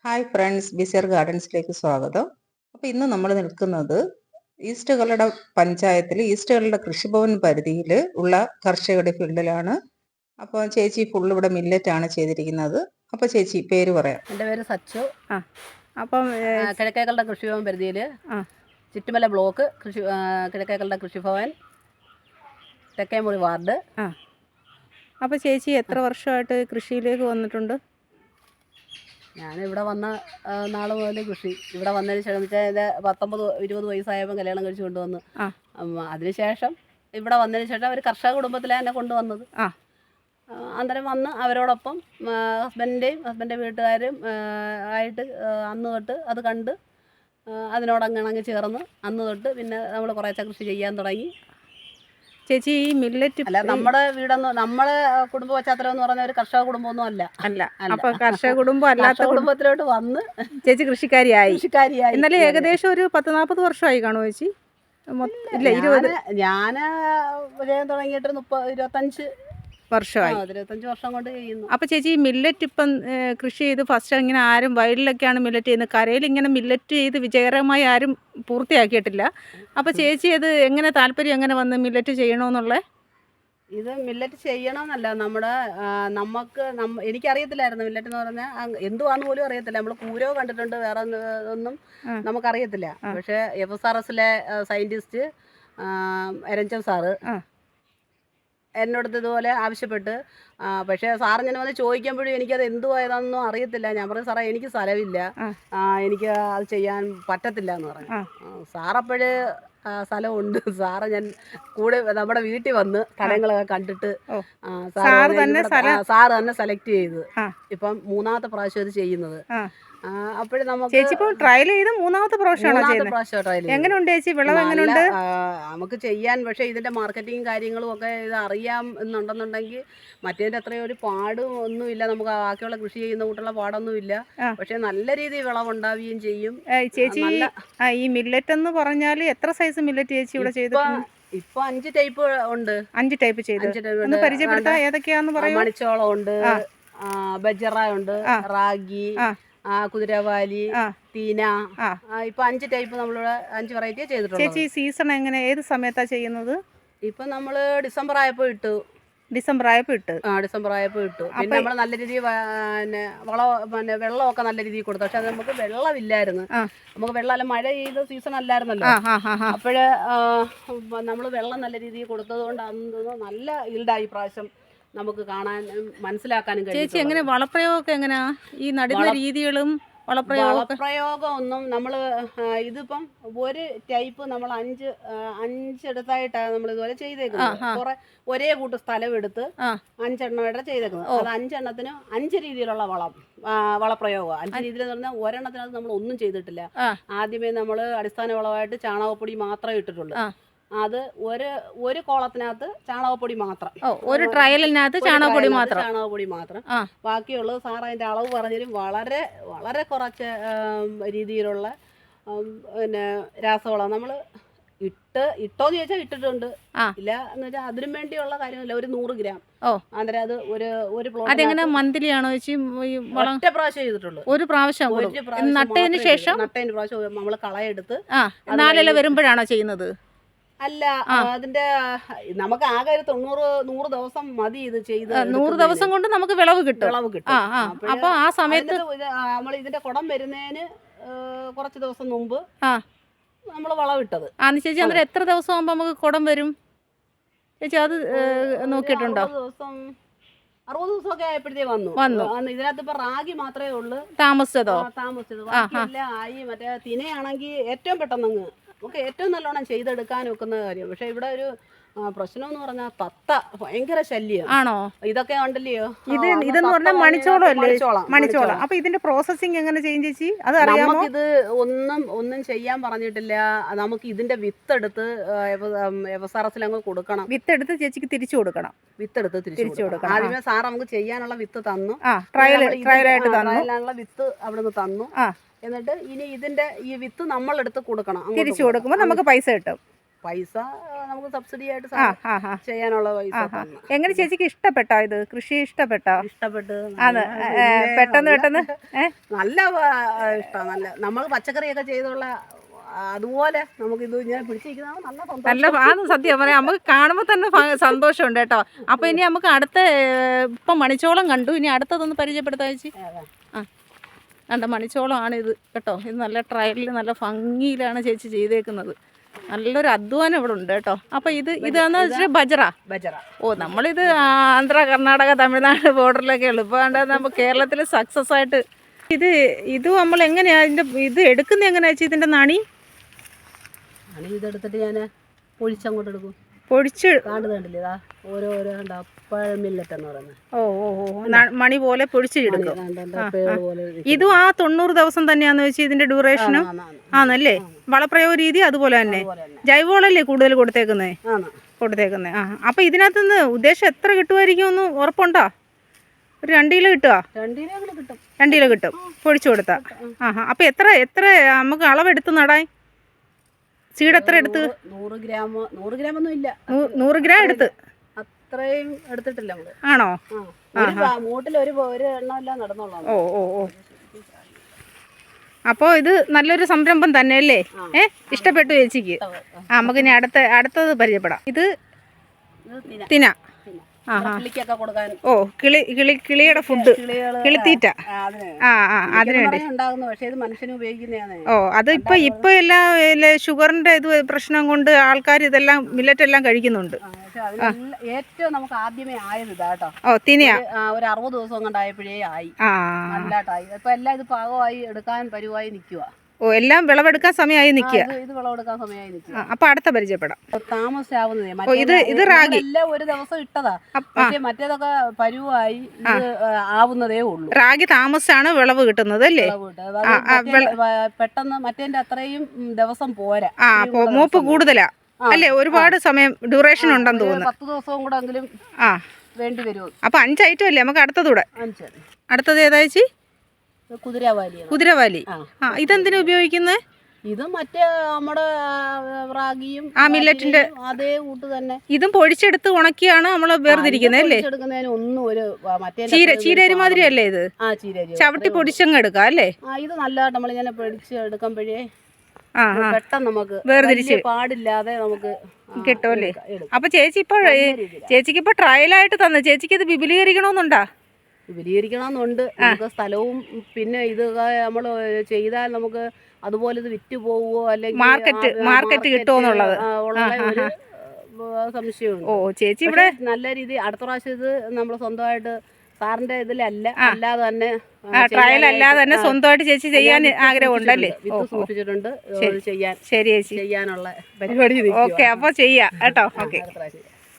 Hi friends, ബിസർ ഗാർഡൻസിലേക്ക് സ്വാഗതം. അപ്പോൾ ഇന്ന് നമ്മൾ നിൽക്കുന്നത് ഈസ്റ്റ് കല്ലട പഞ്ചായത്തിൽ ഈസ്റ്റ് കല്ലട കൃഷിഭവൻ പരിധിയിൽ ഉള്ള കർഷകരുടെ ഫീൽഡിലാണ്. അപ്പോൾ ചേച്ചി ഫുൾ ഇവിടെ മില്ലറ്റ് ആണ് ചെയ്തിരിക്കുന്നത്. അപ്പോൾ ചേച്ചി പേര് പറയാം. എൻ്റെ പേര് സച്ചു. അപ്പം കിഴക്കേക്കല്ലട കൃഷിഭവൻ പരിധിയിൽ ചുറ്റുമല ബ്ലോക്ക് കിഴക്കേക്കല്ലട കൃഷിഭവൻ തെക്കേമുറി വാർഡ്. അപ്പോൾ ചേച്ചി എത്ര വർഷമായിട്ട് കൃഷിയിലേക്ക് വന്നിട്ടുണ്ട്? ഞാനിവിടെ വന്ന നാൾ മുതൽ കൃഷി ഇവിടെ വന്നതിന് ശേഷം വെച്ചാൽ 19-20 വയസ്സായപ്പോൾ കല്യാണം കഴിച്ച് കൊണ്ടുവന്നു. അതിനുശേഷം ഇവിടെ വന്നതിന് ശേഷം ഒരു കർഷക കുടുംബത്തിലാണ് എന്നെ കൊണ്ടുവന്നത്. അന്നേരം വന്ന് അവരോടൊപ്പം ഹസ്ബൻഡിൻ്റെ വീട്ടുകാരും ആയിട്ട് അന്ന് തൊട്ട് അത് കണ്ട് അതിനോടങ്ങണങ്ങ് ചേർന്ന് അന്ന് തൊട്ട് പിന്നെ നമ്മൾ കുറേശ്ശെ കൃഷി ചെയ്യാൻ തുടങ്ങി. ചേച്ചി ഈ മില്ലറ്റ് അല്ല, നമ്മുടെ വീടൊന്നും നമ്മുടെ കുടുംബ പശ്ചാത്തലം എന്ന് പറഞ്ഞ ഒരു കർഷക കുടുംബമൊന്നും അല്ല. അപ്പൊ കർഷക കുടുംബം അല്ലാത്ത കുടുംബത്തിലോട്ട് വന്ന് ചേച്ചി കൃഷിക്കാരിയായി. എന്നാലും ഏകദേശം ഒരു 10-40 വർഷമായി കാണുമോ ചേച്ചി? ഇല്ല, 20. ഞാൻ ചെയ്യാൻ തുടങ്ങിയിട്ട് 25 വർഷമായി. 25 വർഷം കൊണ്ട് ചെയ്യുന്നു. അപ്പൊ ചേച്ചി ഈ മില്ലറ്റ് ഇപ്പം കൃഷി ചെയ്ത് ഫസ്റ്റ് ഇങ്ങനെ ആരും വയലിലൊക്കെയാണ് മില്ലറ്റ് ചെയ്യുന്നത്. കരയിൽ ഇങ്ങനെ മില്ലറ്റ് ചെയ്ത് വിജയകരമായി ആരും പൂർത്തിയാക്കിയിട്ടില്ല. അപ്പൊ ചേച്ചി അത് എങ്ങനെ താല്പര്യം എങ്ങനെ വന്ന് മില്ലറ്റ് ചെയ്യണമെന്നുള്ള? ഇത് മില്ലറ്റ് ചെയ്യണമെന്നല്ല, എനിക്കറിയത്തില്ലായിരുന്നു മില്ലറ്റ് എന്ന് പറഞ്ഞാൽ എന്തുവാന്ന് പോലും അറിയത്തില്ല. നമ്മൾ കൂരോ കണ്ടിട്ടുണ്ട്, വേറെ ഒന്നും നമുക്കറിയത്തില്ല. പക്ഷേ FSRSലെ സയൻറ്റിസ്റ്റ് എരഞ്ചം സാറ് എന്നോടത്ത് ഇതുപോലെ ആവശ്യപ്പെട്ട്, പക്ഷേ സാറ് ഞാൻ വന്ന് ചോദിക്കുമ്പോഴും എനിക്കത് എന്തുവായതാണെന്നൊന്നും അറിയത്തില്ല. ഞാൻ പറഞ്ഞു, സാറേ എനിക്ക് സ്ഥലമില്ല, എനിക്ക് അത് ചെയ്യാൻ പറ്റത്തില്ല എന്ന് പറഞ്ഞു. സാറപ്പോഴ് സ്ഥലമുണ്ട്. സാറ് ഞാൻ കൂടെ നമ്മുടെ വീട്ടിൽ വന്ന് സ്ഥലങ്ങളൊക്കെ കണ്ടിട്ട് സാറ് തന്നെ സെലക്ട് ചെയ്ത് ഇപ്പം 3ാമത്തെ പ്രാവശ്യം ഇത് ചെയ്യുന്നത്. അപ്പോഴും നമുക്ക് ട്രയൽ ചെയ്ത് 3ാമത്തെ പ്രാവശ്യം ട്രയൽ എങ്ങനെയുണ്ട് ചേച്ചി? വിളവ് എങ്ങനെയുണ്ട്? നമുക്ക് ചെയ്യാൻ, പക്ഷേ ഇതിന്റെ മാർക്കറ്റിംഗ് കാര്യങ്ങളും ഒക്കെ ഇത് അറിയാം എന്നുണ്ടെന്നുണ്ടെങ്കിൽ മറ്റേതിന്റെ അത്രയും ഒരു പാടും ഒന്നുമില്ല. നമുക്ക് ബാക്കിയുള്ള കൃഷി ചെയ്യുന്ന കൂട്ടുള്ള പാടൊന്നുമില്ല. പക്ഷെ നല്ല രീതിയിൽ വിളവുണ്ടാവുകയും ചെയ്യും. ചേച്ചി ഈ മില്ലറ്റ് എന്ന് പറഞ്ഞാൽ എത്ര സൈസ് മില്ലറ്റ് ചേച്ചി ഇവിടെ ചെയ്തിട്ടുണ്ട്? ഇപ്പൊ 5 ടൈപ്പ് ഉണ്ട്. 5 ടൈപ്പ് ചെയ്ത് പരിചയപ്പെടുത്താം. ഏതൊക്കെയാന്ന് പറയാം? മണിച്ചോളം ഉണ്ട്, ബജറ ഉണ്ട്, റാഗി, കുതിരവാലി, തീന. ഇപ്പൊ 5 ടൈപ്പ് നമ്മളിവിടെ 5 വെറൈറ്റി ചെയ്തിട്ടുണ്ട്. ചേച്ചി സീസൺ എങ്ങനെ, ഏത് സമയത്താ ചെയ്യുന്നത്? ഇപ്പൊ നമ്മള് ഡിസംബർ ആയപ്പോ ഇട്ടു. ഡിസംബർ ആയപ്പോ ഇട്ടു. പിന്നെ നമ്മൾ നല്ല രീതിയിൽ വെള്ളമൊക്കെ നല്ല രീതിയിൽ കൊടുത്തു. പക്ഷെ അത് നമുക്ക് വെള്ളമില്ലായിരുന്നു. നമുക്ക് വെള്ളമല്ല, മഴ ചെയ്ത സീസൺ അല്ലായിരുന്നല്ലോ. അപ്പോഴ് നമ്മൾ വെള്ളം നല്ല രീതിയിൽ കൊടുത്തത് കൊണ്ട് അന്ന് നല്ല ഈൽഡായി പ്രാവശ്യം നമുക്ക് കാണാനും മനസ്സിലാക്കാനും കഴിയും. ചേച്ചി എങ്ങനെ വളപ്രയോഗമൊക്കെ എങ്ങനെയാ? ഈ നടുന്ന രീതികളും വളപ്രയോഗം ഒന്നും നമ്മൾ ഇതിപ്പം ഒരു ടൈപ്പ് നമ്മൾ 5 ഇടത്തായിട്ടാണ് നമ്മൾ ഇതുപോലെ ചെയ്തേക്കുന്നത്. കുറെ ഒരേ കൂട്ട് സ്ഥലം എടുത്ത് 5 എണ്ണമായിട്ട് ചെയ്തേക്കുന്നത്. അത് 5 എണ്ണത്തിന് 5 രീതിയിലുള്ള വളപ്രയോഗം. 5 രീതിയിൽ എന്ന് പറഞ്ഞാൽ ഒരെണ്ണത്തിനകത്ത് നമ്മൾ ഒന്നും ചെയ്തിട്ടില്ല. ആദ്യമേ നമ്മൾ അടിസ്ഥാന വളമായിട്ട് ചാണകപ്പൊടി മാത്രമേ ഇട്ടിട്ടുള്ളൂ. അത് ഒരു കോളത്തിനകത്ത് ചാണകപ്പൊടി മാത്രം, ഒരു ട്രയലിനകത്ത് ചാണകപ്പൊടി മാത്രം. ബാക്കിയുള്ളത് സാർ അതിന്റെ അളവ് പറഞ്ഞാലും വളരെ വളരെ കുറച്ച് രീതിയിലുള്ള പിന്നെ രാസവളം നമ്മൾ ഇട്ടോന്ന് ചോദിച്ചാൽ ഇട്ടിട്ടുണ്ട്. ഇല്ല എന്ന് വെച്ചാൽ അതിനും വേണ്ടിയുള്ള കാര്യമില്ല. ഒരു 100 ഗ്രാം. അന്നേരം അത് ഒരു അതെങ്ങനെ മന്ത്ലി ആണോ ചേച്ചി? ഒറ്റ പ്രാവശ്യം ചെയ്തിട്ടുള്ളൂ. ഒരു പ്രാവശ്യം നട്ടതിന് ശേഷം നമ്മൾ കളയെടുത്ത് 4 ഇല വരുമ്പോഴാണോ ചെയ്യുന്നത്? അല്ല, അതിന്റെ നമുക്ക് ആകെ ഒരു 100 ദിവസം മതി ഇത് ചെയ്ത്. 100 ദിവസം കൊണ്ട് നമുക്ക് വിളവ് കിട്ടും. അപ്പൊ ആ സമയത്ത് നമ്മൾ ഇതിന്റെ കുടം വരുന്നതിന് കുറച്ച് ദിവസം മുമ്പ് നമ്മൾ വളവിട്ടത്. ചേച്ചി അന്നേരം എത്ര ദിവസം ആകുമ്പോ നമുക്ക് കുടം വരും ചേച്ചി? അത് നോക്കിയിട്ടുണ്ടോ? 60 ദിവസമൊക്കെ ആയപ്പോഴത്തേ വന്നു. ഇതിനകത്ത് ഇപ്പൊ റാഗി മാത്രമേ ഉള്ളൂ താമസിച്ചതോ? ബാക്കിയെല്ലാം ആയി. മറ്റേ തിനയാണെങ്കിൽ ഏറ്റവും പെട്ടെന്ന് നമുക്ക് ഏറ്റവും നല്ലോണം ചെയ്തെടുക്കാൻ വെക്കുന്ന കാര്യം. പക്ഷെ ഇവിടെ ഒരു പ്രശ്നം എന്ന് പറഞ്ഞാൽ തത്ത ഭയങ്കര ശല്യം ആണോ? ഇതൊക്കെ ഉണ്ടല്ലോ. ഇതെന്ന് പറഞ്ഞാൽ മണിച്ചോളം അല്ലേ? മണിച്ചോളം. അപ്പൊ ഇതിന്റെ പ്രോസസ്സിംഗ് എങ്ങനെ ചെയ്യും ചേച്ചി? അത് അറിയാമോ? നമുക്കിത് ഒന്നും ചെയ്യാൻ പറഞ്ഞിട്ടില്ല. നമുക്ക് ഇതിന്റെ വിത്തെടുത്ത് FSRSൽ അങ്ങ് കൊടുക്കണം. വിത്തെടുത്ത് ചേച്ചിക്ക് തിരിച്ചു കൊടുക്കണം. തിരിച്ചു കൊടുക്കണം. ആദ്യമേ സാർ നമുക്ക് ചെയ്യാനുള്ള വിത്ത് തന്നു. ട്രയലായിട്ടുള്ള വിത്ത് അവിടുന്ന് തന്നു. എന്നിട്ട് ഇനി ഇതിന്റെ ഈ വിത്ത് നമ്മളെടുത്ത് കൊടുക്കണം. തിരിച്ചു കൊടുക്കുമ്പോൾ നമുക്ക് പൈസ കിട്ടും. പൈസ നമുക്ക് സബ്സിഡി ആയിട്ട് ആ ആ ആ ചെയ്യാനുള്ള പൈസ ആ. എങ്ങനെ ചേച്ചിക്ക് ഇഷ്ടപ്പെട്ടോ ഇത് കൃഷി ഇഷ്ടപ്പെട്ടോ? ഇഷ്ടപ്പെട്ട് അത് പെട്ടെന്ന് നല്ല ഇഷ്ടമാണ്. നല്ല നമ്മൾ പച്ചക്കറിയൊക്കെ ചെയ്തുള്ള അതുപോലെ നമുക്ക് ഇത് ഇങ്ങനെ പിടിച്ചിരിക്കുന്നതാണ് നല്ല സന്തോഷം. നല്ല അത് സത്യം പറയാം, നമുക്ക് കാണുമ്പോൾ തന്നെ സന്തോഷമുണ്ട് കേട്ടോ. അപ്പോൾ ഇനി നമുക്ക് അടുത്ത ഇപ്പം മണിച്ചോളം കണ്ടു, ഇനി അടുത്തതൊന്ന് പരിചയപ്പെടുത്താം ചേച്ചി. ആ കണ്ട മണിച്ചോളമാണ് ഇത് കേട്ടോ. ഇത് നല്ല ട്രയലിൽ നല്ല ഭംഗിയിലാണ് ചേച്ചി ചെയ്തേക്കുന്നത്. നല്ലൊരു അധ്വാനം ഇവിടെ ഉണ്ട് കേട്ടോ. അപ്പോൾ ഇതാണെന്ന് വെച്ചാൽ ബജറ. ഓ നമ്മളിത് ആന്ധ്ര കർണാടക തമിഴ്നാട് ബോർഡറിലൊക്കെ ഉള്ളു. ഇപ്പോൾ കണ്ടാൽ നമ്മൾ കേരളത്തിൽ സക്സസ് ആയിട്ട് ഇത് നമ്മൾ എങ്ങനെയാണ് ഇതിൻ്റെ ഇത് എടുക്കുന്നത് എങ്ങനെയാ ചേച്ചി? ഇതിൻ്റെ നണി ഇതെടുത്തിട്ട് ഞാൻ പൊഴിച്ചങ്ങോട്ട് എടുക്കും. പൊടിച്ച് കണ്ടില്ലേ ഇതാ ഓരോരോ മില്ലറ്റ് എന്ന് പറയുന്നത്. ഓ മണി പോലെ പൊടിച്ചെടുക്കും. ഇതും ആ 90 ദിവസം തന്നെയാന്ന് വെച്ചാൽ ഇതിന്റെ ഡ്യൂറേഷനും ആണല്ലേ? വളപ്രയോഗ രീതി അതുപോലെ തന്നെ. ജൈവവളല്ലേ കൂടുതൽ കൊടുത്തേക്കുന്നേ. ആ അപ്പൊ ഇതിനകത്ത് നിന്ന് ഉദ്ദേശം എത്ര കിട്ടുമായിരിക്കും ഒന്ന് ഉറപ്പുണ്ടോ? ഒരു 2 കിലോ കിട്ടുമോ? 2 കിലോ കിട്ടും പൊടിച്ചു കൊടുത്താ. അപ്പൊ എത്ര നമുക്ക് അളവെടുത്ത് നടാൻ? സീഡ് എത്ര എടുത്ത്? 100 ഗ്രാം ഒന്നും ഇല്ല. 100 ഗ്രാം എടുത്ത്. അത്രയും എടുത്തിട്ടില്ല നമ്മള്. ആണോ? മൂട്ടിൽ ഒരു എണ്ണമെല്ലാം നടന്നോളാം. ഓ അപ്പോൾ ഇത് നല്ലൊരു സംരംഭം തന്നെ അല്ലേ? ഇഷ്ടപ്പെട്ടു ചേച്ചിക്ക്. നമുക്ക് ഇനി അടുത്തത് പരിചയപ്പെടാം. ഇത് തിന. ഓ കിളിയുടെ ഫുഡ്, കിളിത്തീറ്റ. അതിന് വേണ്ടി. ഓ അത് ഇപ്പൊ എല്ലാ ഷുഗറിന്റെ ഇത് പ്രശ്നം കൊണ്ട് ആൾക്കാർ ഇതെല്ലാം മില്ലറ്റ് എല്ലാം കഴിക്കുന്നുണ്ട്. ഏറ്റവും നമുക്ക് ആദ്യമേ ആയത് ഇതാട്ടോ. ഓ തിനയാ. ഒരു 60 ദിവസം കൊണ്ടായപ്പോഴേ ആയി. നല്ലതായി. ഇപ്പൊ എല്ലാം ഇത് പാകമായി എടുക്കാൻ പരുവായി നിൽക്കുക. ഓ എല്ലാം വിളവെടുക്കാൻ സമയമായി നിൽക്കുക. ഇത് വിളവെടുക്കാൻ സമയമായി നിൽക്കുക. അപ്പൊ അടുത്ത പരിചയപ്പെടാം. താമസിയാവുന്നതേ. ഇത് റാഗി എല്ലാം ഒരു ദിവസം ഇട്ടതാ. പക്ഷെ മറ്റേതൊക്കെ പരുവായി ആവുന്നതേ ഉള്ളൂ. റാഗി താമസിച്ചാണ് വിളവ് കിട്ടുന്നത് അല്ലേ? പെട്ടെന്ന് മറ്റേന്റെ അത്രയും ദിവസം പോരാ. മൂപ്പ് കൂടുതലാ അല്ലേ? ഒരുപാട് സമയം ഡ്യൂറേഷൻ ഉണ്ടെന്ന് തോന്നുന്നു. 10 ദിവസവും കൂടെ എങ്കിലും വേണ്ടി വരും. അപ്പൊ 5 ഐറ്റം അല്ലേ നമുക്ക് അടുത്തതൂടെ? അടുത്തത് ഏതാ ചേച്ചി? കുതിരവാലി. ഇതെന്തിനാ ഉപയോഗിക്കുന്നത്? ഇത് മറ്റേ നമ്മുടെ റാഗിയും മില്ലറ്റിന്റെ അതേ കൂട്ട് തന്നെ. ഇതും പൊടിച്ചെടുത്ത് ഉണക്കിയാണ് നമ്മൾ വേർതിരിക്കുന്നത് അല്ലേ? ചീരരി മാതിരി അല്ലേ ഇത്? ചവിട്ടി പൊടിച്ചങ്ങ് എടുക്കാം അല്ലേ? ഇത് നല്ലതായിട്ട് നമ്മളിങ്ങനെ പൊടിച്ചെടുക്കുമ്പോഴേ പെട്ടെന്ന് നമുക്ക് വേർതിരിച്ച് പാടില്ലാതെ നമുക്ക് കിട്ടും അല്ലേ? അപ്പൊ ചേച്ചിക്ക് ഇപ്പൊ ട്രയലായിട്ട് തന്നെ ചേച്ചിക്ക് ഇത് വിപുലീകരിക്കണമെന്നുണ്ടാ? വിപുലീകരിക്കണമെന്നുണ്ട്. നമുക്ക് സ്ഥലവും പിന്നെ ഇത് നമ്മൾ ചെയ്താൽ നമുക്ക് അതുപോലെ ഇത് വിറ്റ് പോവുമോ അല്ലെങ്കിൽ മാർക്കറ്റ് കിട്ടുമോ എന്നുള്ളത് സംശയമുണ്ട്. ഓ ചേച്ചി ഇവിടെ നല്ല രീതി അടുത്ത പ്രാവശ്യം ഇത് നമ്മൾ സ്വന്തമായിട്ട് സാറിന്റെ ഇതിലല്ല അല്ലാതെ തന്നെ ട്രയൽ അല്ലാതെ തന്നെ സ്വന്തമായിട്ട് ചേച്ചി ചെയ്യാൻ ആഗ്രഹമുണ്ടല്ലേ? സൂക്ഷിച്ചിട്ടുണ്ട്. ശരി ചേച്ചി, ചെയ്യാനുള്ള പരിപാടി. ഓക്കെ അപ്പൊ ചെയ്യാം കേട്ടോ. ഓക്കെ.